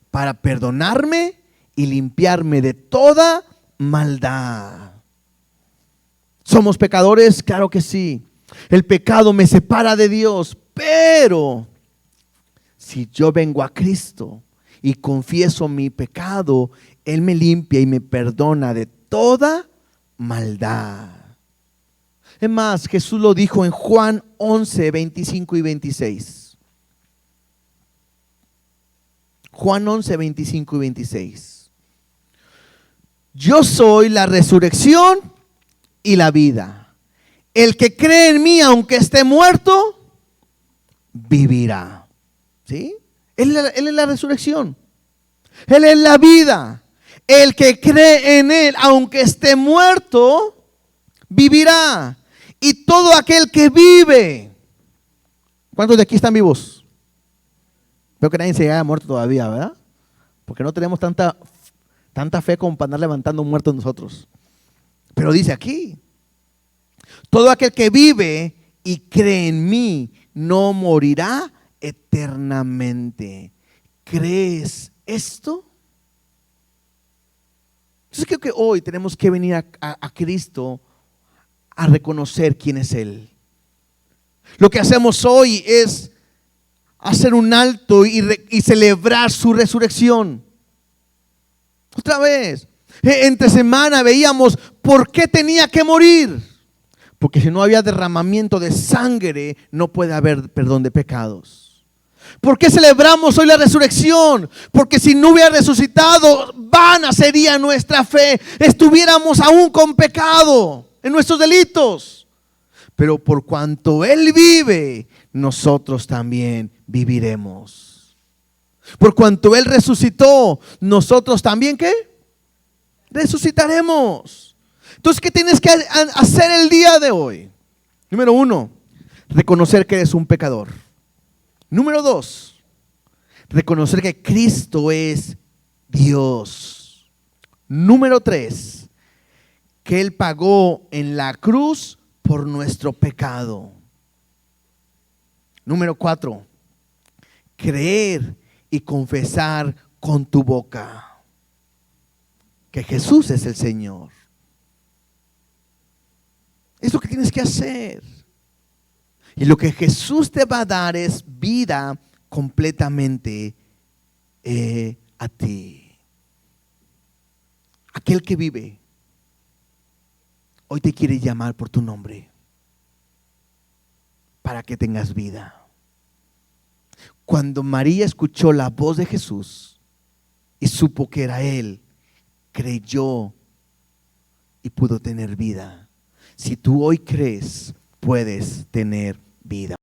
Speaker 1: Para perdonarme y limpiarme de toda maldad. ¿Somos pecadores? Claro que sí. El pecado me separa de Dios, pero si yo vengo a Cristo y confieso mi pecado, Él me limpia y me perdona de toda maldad. Es más, Jesús lo dijo en Juan 11, 25 y 26. Juan 11, 25 y 26. Yo soy la resurrección y la vida. El que cree en mí, aunque esté muerto, vivirá. ¿Sí? Él es la resurrección. Él es la vida. El que cree en Él, aunque esté muerto, vivirá. Y todo aquel que vive. ¿Cuántos de aquí están vivos? Veo que nadie se haya muerto todavía, ¿verdad? Porque no tenemos tanta fe como para andar levantando muertos nosotros. Pero dice aquí, todo aquel que vive y cree en mí no morirá eternamente. ¿Crees esto? Entonces creo que hoy tenemos que venir a Cristo a reconocer quién es Él. Lo que hacemos hoy es hacer un alto y celebrar su resurrección. Otra vez, entre semana veíamos por qué tenía que morir. Porque si no había derramamiento de sangre, no puede haber perdón de pecados. ¿Por qué celebramos hoy la resurrección? Porque si no hubiera resucitado, vana sería nuestra fe. Estuviéramos aún con pecado en nuestros delitos. Pero por cuanto Él vive, nosotros también viviremos. Por cuanto Él resucitó, nosotros también ¿qué? Resucitaremos. Entonces, ¿qué tienes que hacer el día de hoy? Número 1, reconocer que eres un pecador. Número 2, reconocer que Cristo es Dios. Número 3, que Él pagó en la cruz por nuestro pecado. Número 4, creer y confesar con tu boca que Jesús es el Señor. Es lo que tienes que hacer. Y lo que Jesús te va a dar es vida completamente a ti. Aquel que vive hoy te quiere llamar por tu nombre para que tengas vida. Cuando María escuchó la voz de Jesús y supo que era Él, creyó y pudo tener vida. Si tú hoy crees, puedes tener vida.